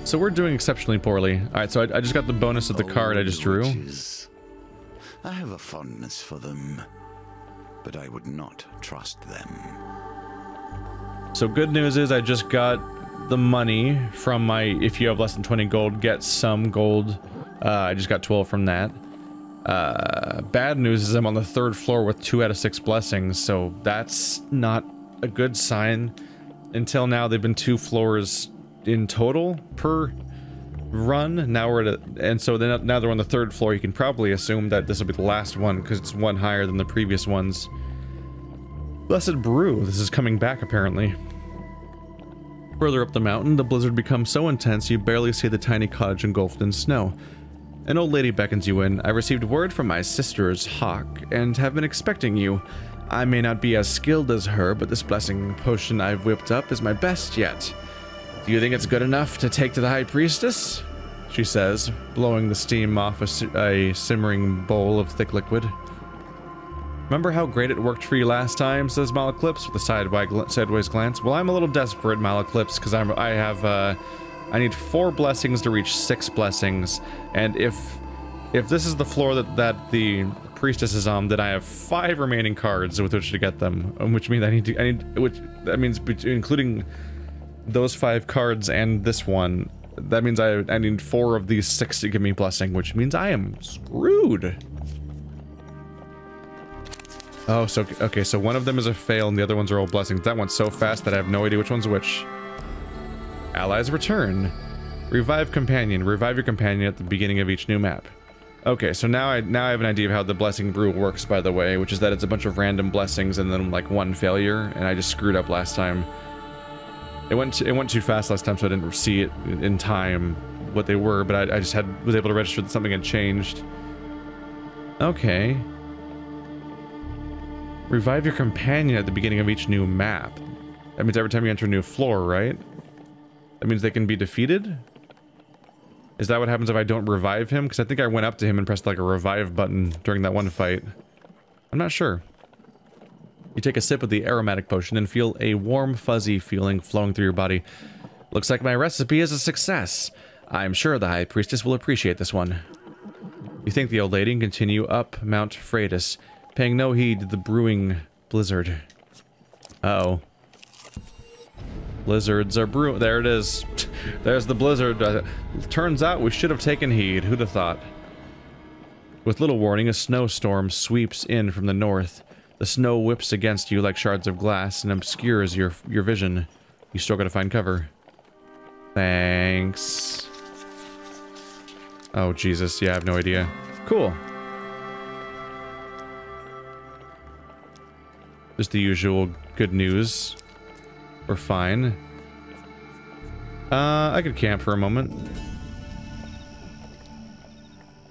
So we're doing exceptionally poorly. Alright, so I just got the bonus of the card I just drew. Witches. I have a fondness for them, but I would not trust them. So good news is I just got the money from my, if you have less than 20 gold, get some gold. I just got 12 from that. Bad news is I'm on the 3rd floor with 2 out of 6 blessings, so that's not a good sign. Until now, they've been 2 floors in total per run. Now we're at and so then now they're on the 3rd floor. You can probably assume that this will be the last one because it's 1 higher than the previous ones. Blessed Brew, this is coming back apparently. Further up the mountain, the blizzard becomes so intense you barely see the tiny cottage engulfed in snow. An old lady beckons you in. I received word from my sister's hawk and have been expecting you. I may not be as skilled as her, but this blessing potion I've whipped up is my best yet. Do you think it's good enough to take to the High Priestess? She says, blowing the steam off a simmering bowl of thick liquid. Remember how great it worked for you last time, says Malaclips with a sideways glance. Well, I'm a little desperate, Malaclips, because I need 4 blessings to reach 6 blessings, and if this is the floor that the Priestess is on, then I have 5 remaining cards with which to get them, which means that means including those 5 cards and this one, that means I need 4 of these 6 to give me blessing, which means I am screwed. Oh, so okay, so one of them is a fail and the other ones are all blessings. That went so fast that I have no idea which one's which. Allies return. Revive companion. Revive your companion at the beginning of each new map. Okay, so now I have an idea of how the blessing brew works, by the way, which is that it's a bunch of random blessings and then like 1 failure, and I just screwed up last time. It went too fast last time, so I didn't see it in time what they were, but I just was able to register that something had changed. Okay. Revive your companion at the beginning of each new map. That means every time you enter a new floor, right? That means they can be defeated? Is that what happens if I don't revive him? Because I think I went up to him and pressed like a revive button during that one fight. I'm not sure. You take a sip of the aromatic potion and feel a warm, fuzzy feeling flowing through your body. Looks like my recipe is a success. I'm sure the High Priestess will appreciate this one. You thank the old lady and continue up Mount Freitas, paying no heed to the brewing blizzard. Uh-oh. Blizzards are brewing. There it is. There's the blizzard. Turns out we should have taken heed. Who'd have thought? With little warning, a snowstorm sweeps in from the north. The snow whips against you like shards of glass and obscures your vision. You still gotta find cover. Thanks. Oh, Jesus. Yeah, I have no idea. Cool. Just the usual good news. We're fine. I could camp for a moment.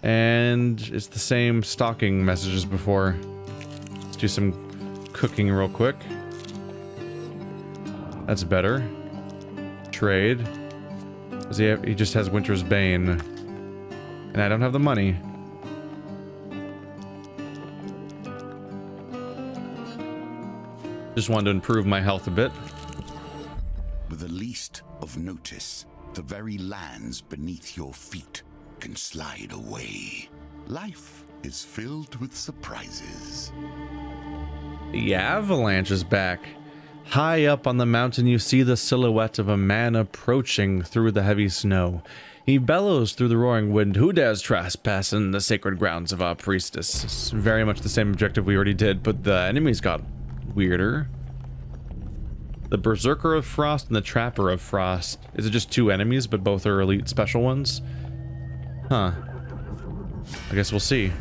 And it's the same stalking message as before. Let's do some cooking real quick. That's better. Trade. He just has Winter's Bane. And I don't have the money. Just wanted to improve my health a bit. With the least of notice, the very lands beneath your feet can slide away. Life is filled with surprises. The avalanche is back. High up on the mountain, you see the silhouette of a man approaching through the heavy snow. He bellows through the roaring wind, "Who dares trespass in the sacred grounds of our priestess?" It's very much the same objective we already did, but the enemies got weirder. The Berserker of Frost and the Trapper of Frost. Is it just 2 enemies, but both are elite special ones? Huh. I guess we'll see.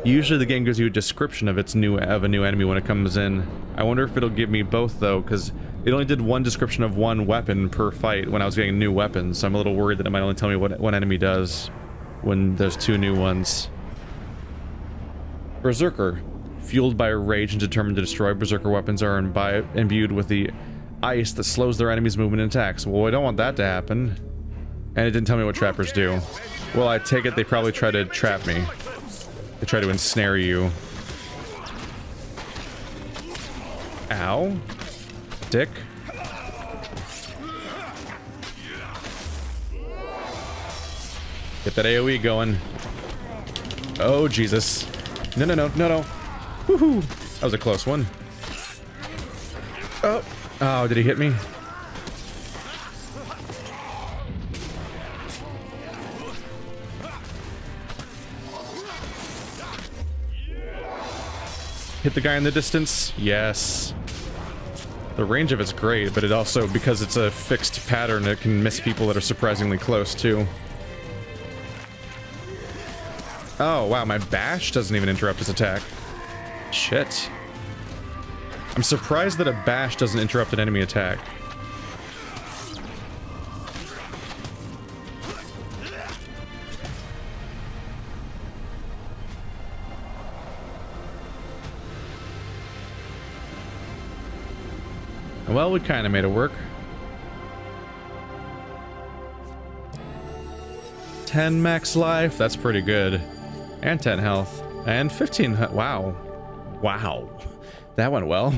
Usually the game gives you a description of a new enemy when it comes in. I wonder if it'll give me both though, because it only did 1 description of 1 weapon per fight when I was getting new weapons, so I'm a little worried that it might only tell me what one enemy does when there's 2 new ones. Berserker. Fueled by rage and determined to destroy, Berserker weapons are imbued with the ice that slows their enemies' movement and attacks. Well, I don't want that to happen. And it didn't tell me what trappers do. Well, I take it they probably try to trap me. They try to ensnare you. Ow. Dick. Get that AoE going. Oh, Jesus. No, no, no, no, no. Woohoo! That was a close one. Oh. Oh, did he hit me? Hit the guy in the distance. Yes. The range of it's great, but it also, because it's a fixed pattern, it can miss people that are surprisingly close, too. Oh, wow, my bash doesn't even interrupt his attack. Shit. I'm surprised that a bash doesn't interrupt an enemy attack. Well, we kind of made it work. 10 max life, that's pretty good. And 10 health. And 15, wow. Wow. That went well.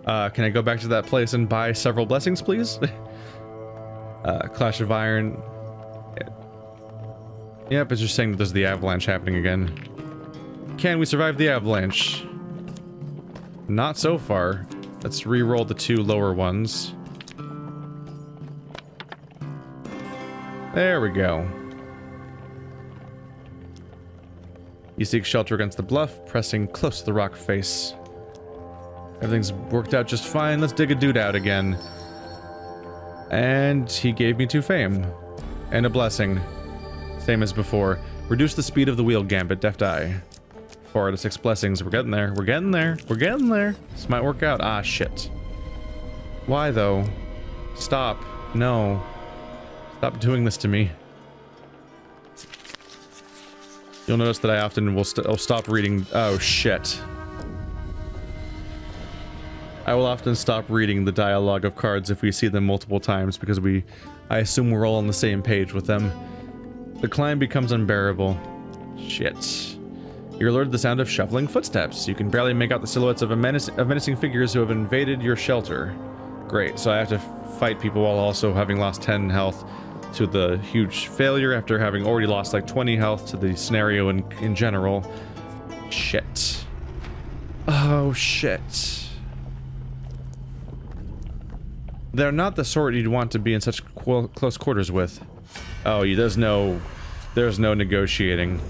Can I go back to that place and buy several blessings, please? Clash of Iron. Yep, it's just saying that there's the avalanche happening again. Can we survive the avalanche? Not so far. Let's re-roll the 2 lower ones. There we go. You seek shelter against the bluff, pressing close to the rock face. Everything's worked out just fine. Let's dig a dude out again. And he gave me 2 fame. And a blessing. Same as before. Reduce the speed of the wheel gambit, deft eye. 4 out of 6 blessings. We're getting there. We're getting there. We're getting there. This might work out. Ah, shit. Why, though? Stop. No. Stop doing this to me. You'll notice that I often will stop reading. Oh, shit. I will often stop reading the dialogue of cards if we see them multiple times because I assume we're all on the same page with them. The climb becomes unbearable. Shit. You're alerted to the sound of shuffling footsteps. You can barely make out the silhouettes of menacing figures who have invaded your shelter. Great, so I have to fight people while also having lost 10 health to the huge failure after having already lost like 20 health to the scenario in general. Shit. Oh, shit. They're not the sort you'd want to be in such close quarters with. Oh, there's no negotiating.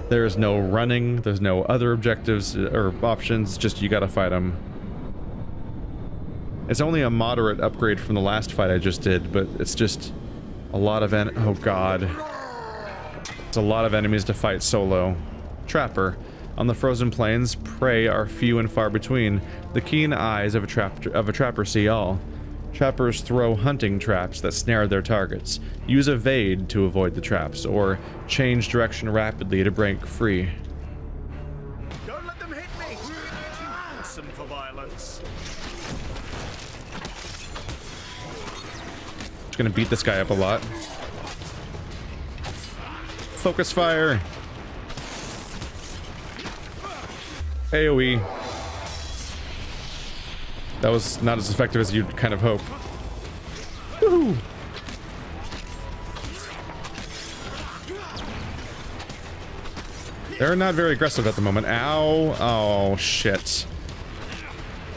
There is no running, there's no other objectives or options, just you gotta fight them. It's only a moderate upgrade from the last fight I just did, but it's just a lot of oh god. It's a lot of enemies to fight solo. Trapper. On the frozen plains, prey are few and far between. The keen eyes of a trapper see all. Trappers throw hunting traps that snare their targets. Use evade to avoid the traps, or change direction rapidly to break free. Don't let them hit me! Listen for violence. Just gonna beat this guy up a lot. Focus fire! AoE. That was not as effective as you'd kind of hope. Woohoo! They're not very aggressive at the moment. Ow. Oh, shit.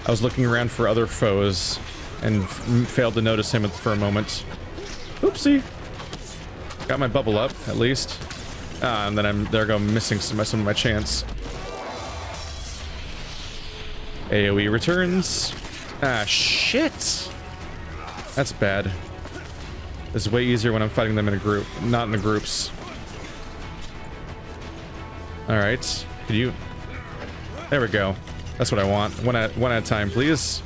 I was looking around for other foes and failed to notice him for a moment. Oopsie. Got my bubble up, at least. Ah, and then there I go, missing some of my chance. AoE returns. Ah, shit! That's bad. It's way easier when I'm fighting them in a group, not in the groups. Alright. Could you... There we go. That's what I want. One at a time, please.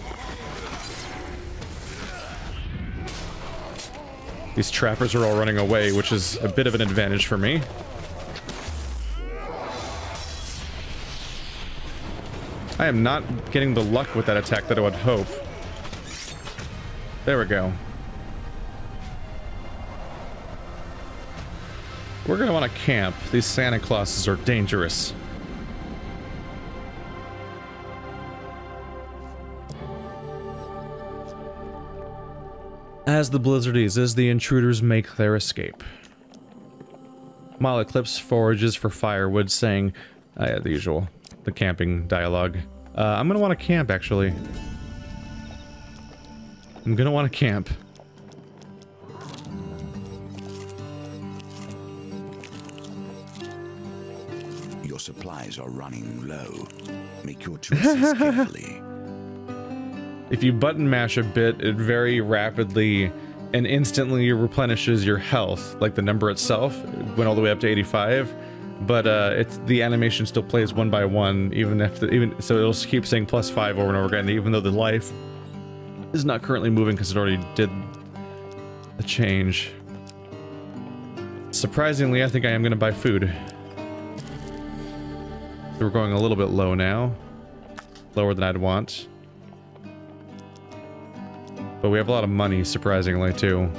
These trappers are all running away, which is a bit of an advantage for me. I am not getting the luck with that attack that I would hope. There we go. We're gonna want to camp. These Santa Clauses are dangerous. As the blizzard eases, the intruders make their escape. Mile Eclipse forages for firewood, saying, yeah, the usual, the camping dialogue. I'm gonna want to camp, actually. I'm gonna want to camp. Your supplies are running low. Make your choices carefully. If you button mash a bit, it very rapidly and instantly replenishes your health, like the number itself. It went all the way up to 85, but it's the animation still plays one by one, even if so it'll keep saying +5 over and over again, even though the life is not currently moving because it already did a change. Surprisingly, I think I am going to buy food. So we're going a little bit low now, lower than I'd want. But we have a lot of money, surprisingly, too.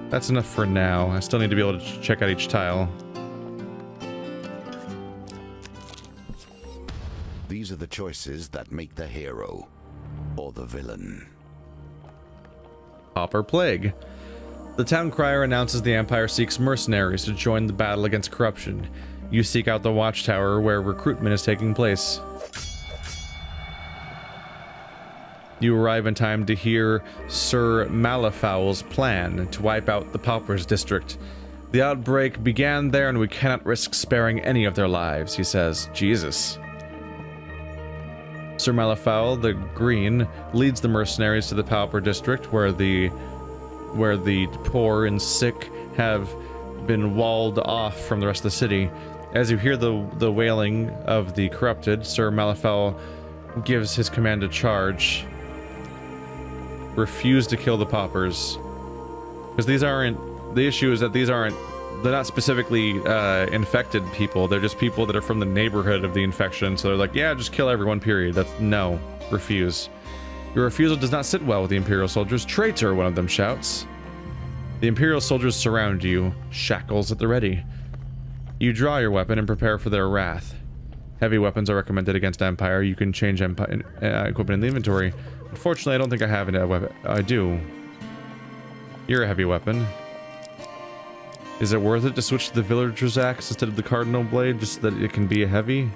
That's enough for now. I still need to be able to check out each tile. These are the choices that make the hero or the villain. Pauper Plague. The town crier announces the Empire seeks mercenaries to join the battle against corruption. You seek out the watchtower where recruitment is taking place. You arrive in time to hear Sir Malafowl's plan to wipe out the Paupers district. The outbreak began there and we cannot risk sparing any of their lives, he says. Jesus. Sir Malafowl, the Green, leads the mercenaries to the Pauper district where the poor and sick have been walled off from the rest of the city. As you hear the wailing of the corrupted, Sir Malafowl gives his command to charge. Refuse to kill the Paupers. Because these aren't... The issue is that these aren't... They're not specifically infected people. They're just people that are from the neighborhood of the infection. So they're like, yeah, just kill everyone, period. That's... No. Refuse. Your refusal does not sit well with the Imperial soldiers. Traitor, one of them shouts. The Imperial soldiers surround you, shackles at the ready. You draw your weapon and prepare for their wrath. Heavy weapons are recommended against Empire. You can change equipment in the inventory. Unfortunately, I don't think I have a weapon. I do. You're a heavy weapon. Is it worth it to switch to the Villager's Axe instead of the Cardinal Blade, just so that it can be a heavy?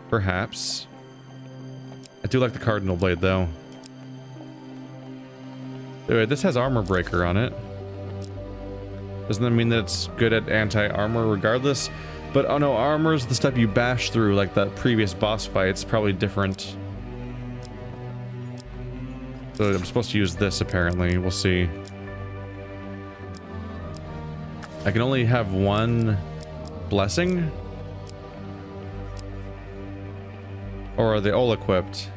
Perhaps. I do like the Cardinal Blade, though. Wait, this has Armor Breaker on it. Doesn't that mean that it's good at anti-armor regardless? But, oh no, armor's the stuff you bash through, like that previous boss fight. It's probably different. So I'm supposed to use this, apparently. We'll see. I can only have one blessing? Or are they all equipped?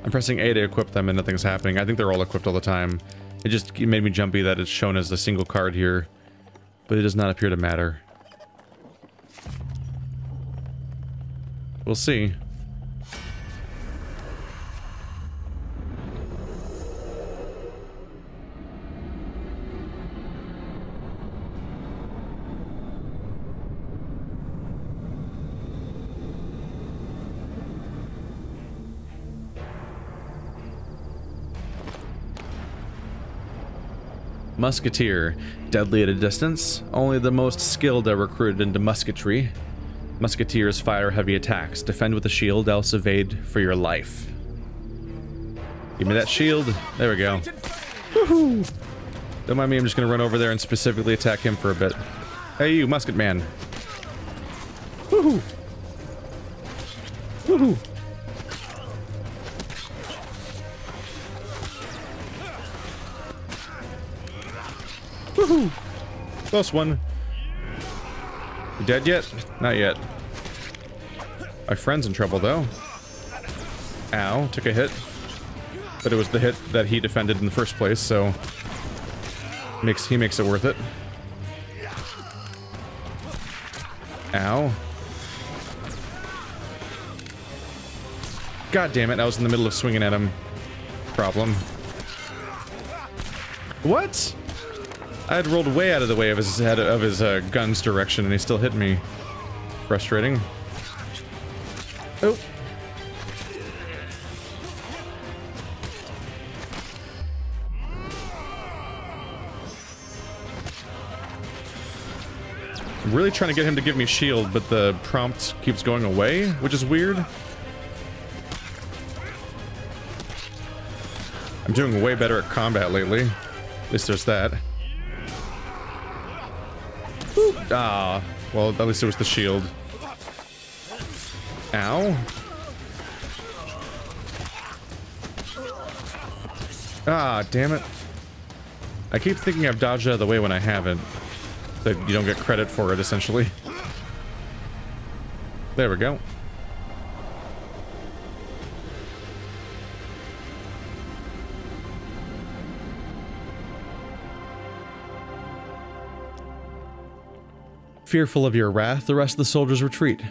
I'm pressing A to equip them and nothing's happening. I think they're all equipped all the time. It made me jumpy that it's shown as a single card here. But it does not appear to matter. We'll see. Musketeer. Deadly at a distance. Only the most skilled are recruited into musketry. Musketeers fire heavy attacks. Defend with a shield, else evade for your life. Give me that shield. There we go. Woohoo! Don't mind me, I'm just gonna run over there and specifically attack him for a bit. Hey you, musket man. Woohoo! Woohoo! Woohoo! Close one. You dead yet? Not yet. My friend's in trouble though. Ow, took a hit. But it was the hit that he defended in the first place, so he makes it worth it. Ow. God damn it, I was in the middle of swinging at him. Problem. What? I had rolled way out of the way of his gun's direction, and he still hit me. Frustrating. Oh. I'm really trying to get him to give me shield, but the prompt keeps going away, which is weird. I'm doing way better at combat lately. At least there's that. Ah, well, at least it was the shield. Ow. Ah, damn it. I keep thinking I've dodged out of the way when I haven't. That you don't get credit for it, essentially. There we go. Fearful of your wrath, the rest of the soldiers retreat.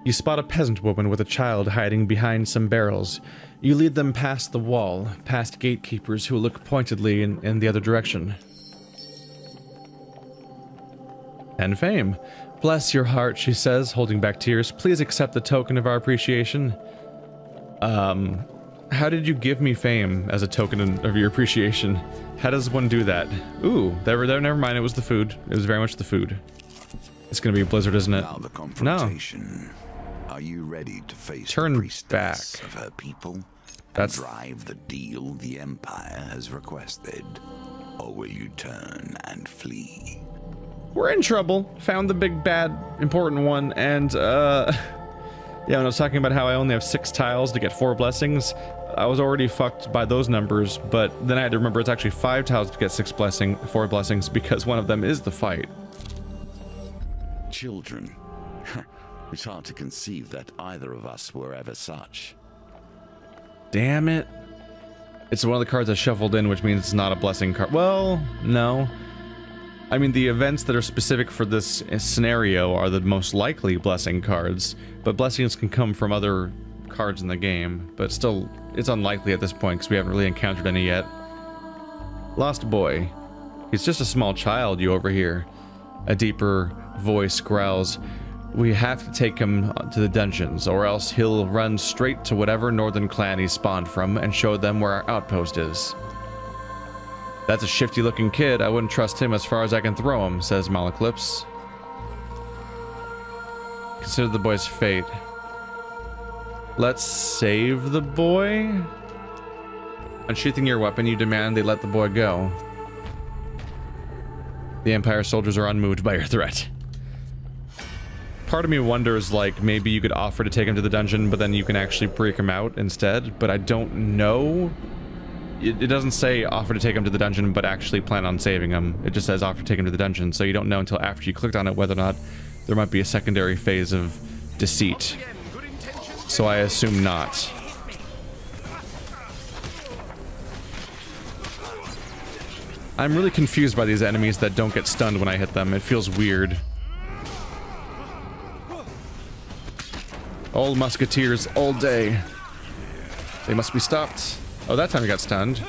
You spot a peasant woman with a child hiding behind some barrels. You lead them past the wall, past gatekeepers who look pointedly in the other direction. And fame. Bless your heart, she says, holding back tears. Please accept the token of our appreciation. How did you give me fame as a token of your appreciation? How does one do that? Ooh, never mind, it was the food. It was very much the food. It's gonna be a blizzard, isn't it? Now the confrontation. No. Are you ready to face the priestess of her people and drive the deal the Empire has requested? Or will you turn and flee? We're in trouble. Found the big bad important one, and yeah, when I was talking about how I only have 6 tiles to get 4 blessings, I was already fucked by those numbers, but then I had to remember it's actually 5 tiles to get 4 blessings because one of them is the fight. Children. It's hard to conceive that either of us were ever such. Damn it. It's one of the cards I shuffled in, which means it's not a blessing card. Well, no. I mean, the events that are specific for this scenario are the most likely blessing cards, but blessings can come from other cards in the game, but still, it's unlikely at this point because we haven't really encountered any yet. Lost boy. He's just a small child you overhear. A deeper voice growls, "We have to take him to the dungeons, or else he'll run straight to whatever northern clan he spawned from and show them where our outpost is." "That's a shifty-looking kid. I wouldn't trust him as far as I can throw him," says Malaclips. Consider the boy's fate. Let's save the boy? Unsheathing your weapon, you demand they let the boy go. The Empire soldiers are unmoved by your threat. Part of me wonders, like, maybe you could offer to take him to the dungeon, but then you can actually break him out instead, but I don't know. It doesn't say offer to take him to the dungeon, but actually plan on saving him. It just says offer to take him to the dungeon, so you don't know until after you clicked on it whether or not there might be a secondary phase of deceit. So I assume not. I'm really confused by these enemies that don't get stunned when I hit them. It feels weird. Old musketeers all day. They must be stopped. Oh, that time he got stunned.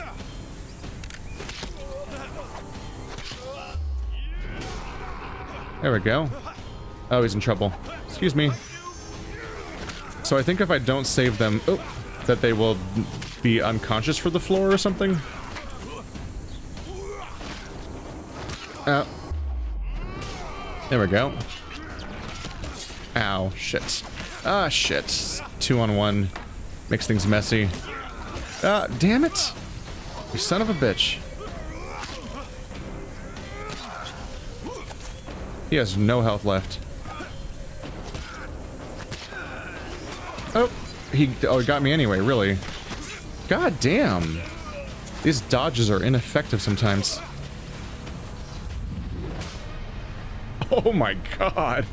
There we go. Oh, he's in trouble. Excuse me. So I think if I don't save them, oh, that they will be unconscious for the floor or something. Oh. There we go. Ow, shit. Ah, shit. 2-on-1. Makes things messy. Ah, damn it! You son of a bitch. He has no health left. Oh, he got me anyway, really. God damn. These dodges are ineffective sometimes. Oh my god.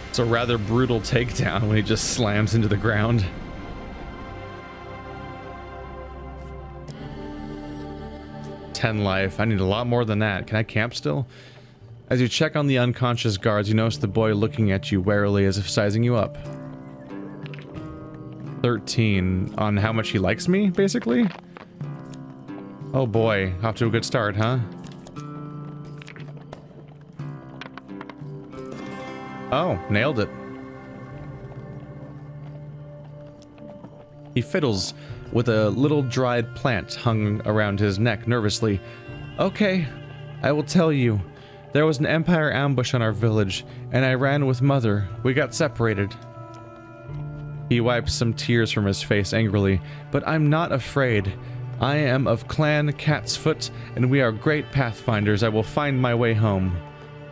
It's a rather brutal takedown when he just slams into the ground. "10 life. I need a lot more than that. Can I camp still?" As you check on the unconscious guards, you notice the boy looking at you warily as if sizing you up. 13 on how much he likes me, basically? Oh boy, off to a good start, huh? Oh, nailed it. He fiddles with a little dried plant hung around his neck nervously. "Okay, I will tell you. There was an Empire ambush on our village, and I ran with Mother. We got separated. He wipes some tears from his face angrily, but I'm not afraid. I am of Clan Cat's Foot, and we are great pathfinders. I will find my way home.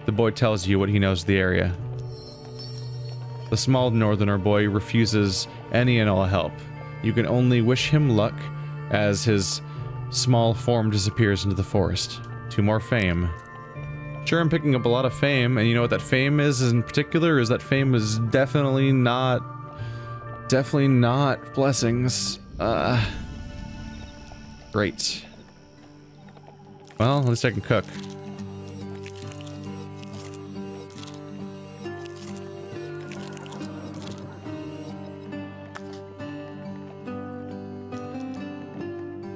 The boy tells you what he knows of the area. The small northerner boy refuses any and all help. You can only wish him luck as his small form disappears into the forest. To more fame. Sure, I'm picking up a lot of fame, and you know what that fame is in particular? Is that fame is definitely not blessings. Great. Well, at least I can cook.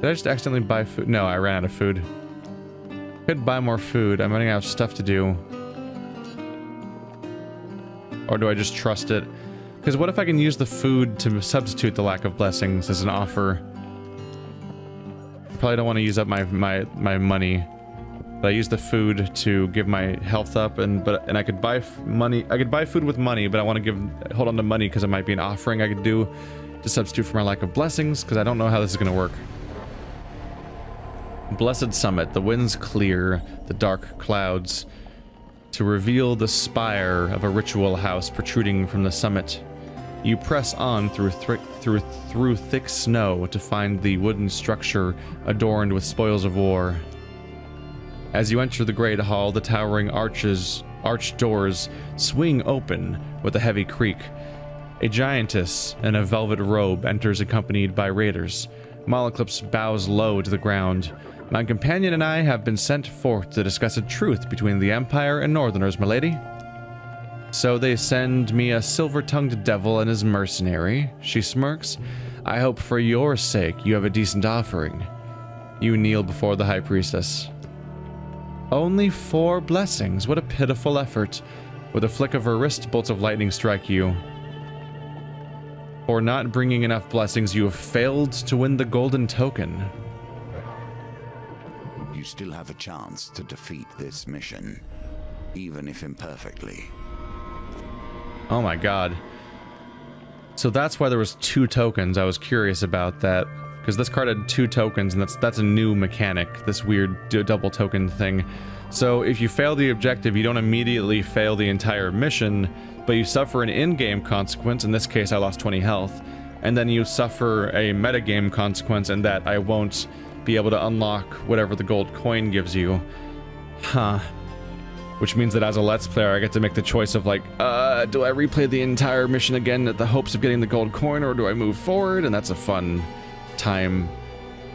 Did I just accidentally buy food? No, I ran out of food. Could buy more food. I'm running out of stuff to do. Or do I just trust it? Because what if I can use the food to substitute the lack of blessings as an offer? I probably don't want to use up my money. But I use the food to give my health up, and I could buy money. I could buy food with money, but I want to hold on to money because it might be an offering I could do to substitute for my lack of blessings, because I don't know how this is going to work. Blessed summit, the winds clear, the dark clouds, to reveal the spire of a ritual house protruding from the summit. You press on through thick snow to find the wooden structure adorned with spoils of war. As you enter the great hall, the towering arched doors swing open with a heavy creak. A giantess in a velvet robe enters accompanied by raiders. Malaclips bows low to the ground. My companion and I have been sent forth to discuss a truth between the Empire and Northerners, milady. So they send me a silver-tongued devil and his mercenary. She smirks. I hope for your sake you have a decent offering. You kneel before the High Priestess. Only 4 blessings. What a pitiful effort. With a flick of her wrist, bolts of lightning strike you. For not bringing enough blessings, you have failed to win the golden token. You still have a chance to defeat this mission, even if imperfectly. Oh my god. So that's why there was 2 tokens. I was curious about that, because this card had 2 tokens, and that's a new mechanic, this weird double token thing. So if you fail the objective, you don't immediately fail the entire mission, but you suffer an in-game consequence. In this case, I lost 20 health. And then you suffer a metagame consequence, and that I won't be able to unlock whatever the gold coin gives you. Huh. Which means that as a Let's Player, I get to make the choice of like, do I replay the entire mission again at the hopes of getting the gold coin, or do I move forward? And that's a fun time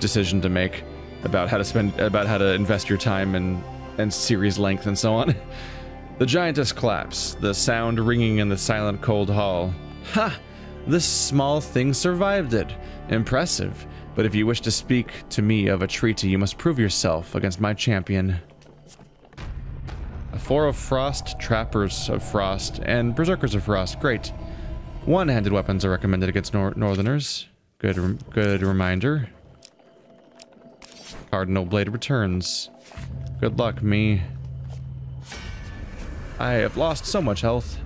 decision to make about how to invest your time and series length and so on. The giantess claps, the sound ringing in the silent cold hall. Ha! This small thing survived it. Impressive. But if you wish to speak to me of a treaty, you must prove yourself against my champion. A 4 of Frost, Trappers of Frost, and Berserkers of Frost. Great. One-handed weapons are recommended against Northerners. Good reminder. Cardinal Blade returns. Good luck, me. I have lost so much health.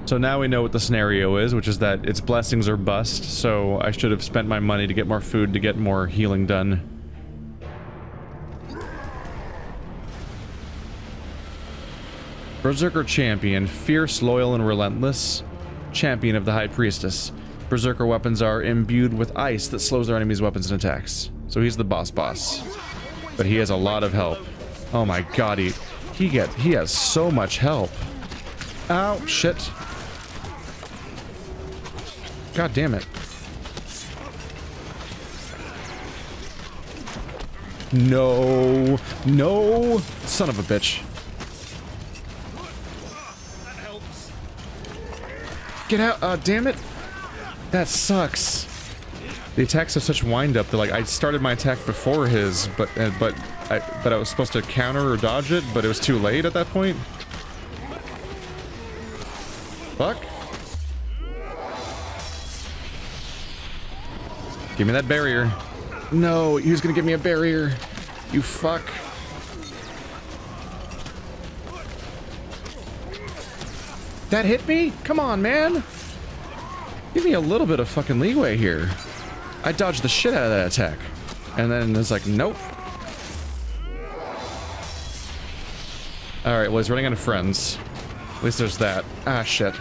So now we know what the scenario is, which is that it's blessings or bust, so I should have spent my money to get more food to get more healing done. Berserker Champion, fierce, loyal, and relentless. Champion of the High Priestess. Berserker weapons are imbued with ice that slows their enemies' weapons and attacks. So he's the boss. But he has a lot of help. Oh my god, he has so much help. Ow, shit. God damn it. No. No. Son of a bitch. That helps. Get out. Damn it. That sucks. The attacks have such wind up that like I started my attack before his, but I was supposed to counter or dodge it, but it was too late at that point. Fuck. Give me that barrier. No, he was gonna give me a barrier. You fuck. That hit me? Come on, man. Give me a little bit of fucking leeway here. I dodged the shit out of that attack. And then it's like, nope. Alright, well, he's running out of friends. At least there's that. Ah, shit.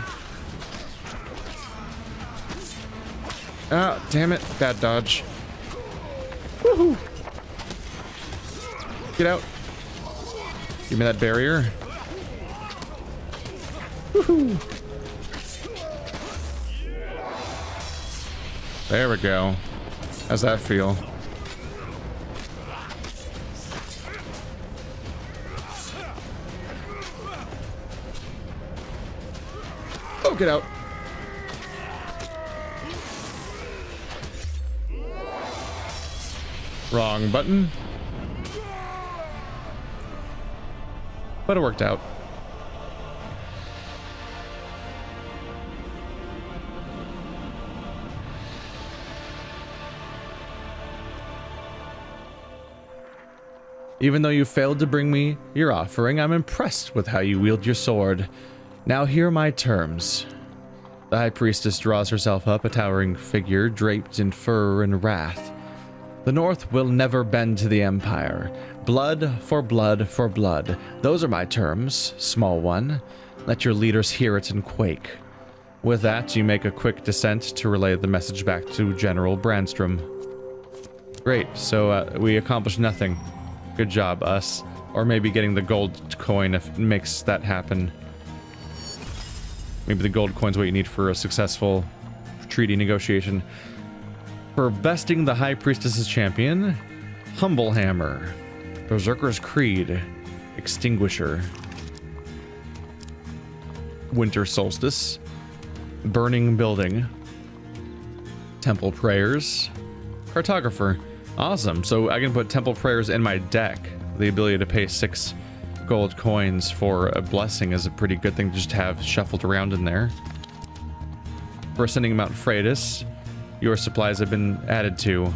Ah, damn it. Bad dodge. Woohoo! Get out. Give me that barrier. Woohoo! There we go. How's that feel? Oh, get out. Wrong button. But it worked out. Even though you failed to bring me your offering, I'm impressed with how you wield your sword. Now hear my terms. The High Priestess draws herself up, a towering figure draped in fur and wrath. The North will never bend to the Empire. Blood for blood for blood. Those are my terms, small one. Let your leaders hear it and quake. With that, you make a quick descent to relay the message back to General Brandstrom. Great, so we accomplished nothing. Good job, us. Or maybe getting the gold coin if it makes that happen. Maybe the gold coin's what you need for a successful treaty negotiation. For besting the High Priestess's champion, Humble Hammer, Berserker's Creed, Extinguisher, Winter Solstice, Burning Building, Temple Prayers, Cartographer. Awesome, so I can put Temple Prayers in my deck. The ability to pay 6 gold coins for a blessing is a pretty good thing to just have shuffled around in there. For ascending Mount Freitas, your supplies have been added to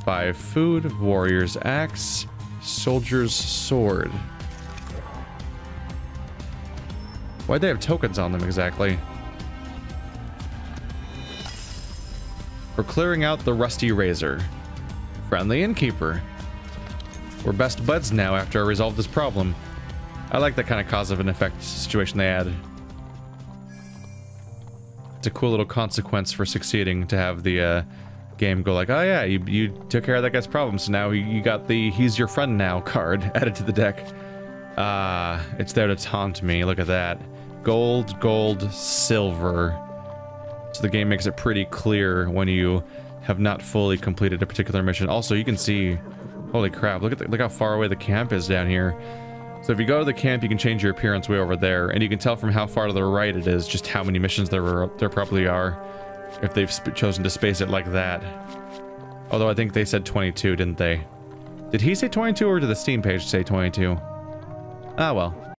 5 food, warrior's axe, soldier's sword. Why'd they have tokens on them exactly? For clearing out the rusty razor. Friendly innkeeper. We're best buds now after I resolved this problem. I like that kind of cause of an effect situation they add. It's a cool little consequence for succeeding to have the game go like, oh yeah, you took care of that guy's problem, so now you got the he's your friend now card added to the deck. It's there to taunt me. Look at that. Gold, gold, silver. So the game makes it pretty clear when you have not fully completed a particular mission. Also, you can see, holy crap, look how far away the camp is down here. So if you go to the camp, you can change your appearance way over there, and you can tell from how far to the right it is just how many missions there probably are, if they've chosen to space it like that. Although I think they said 22, didn't they? Did he say 22, or did the Steam page say 22? Ah, well.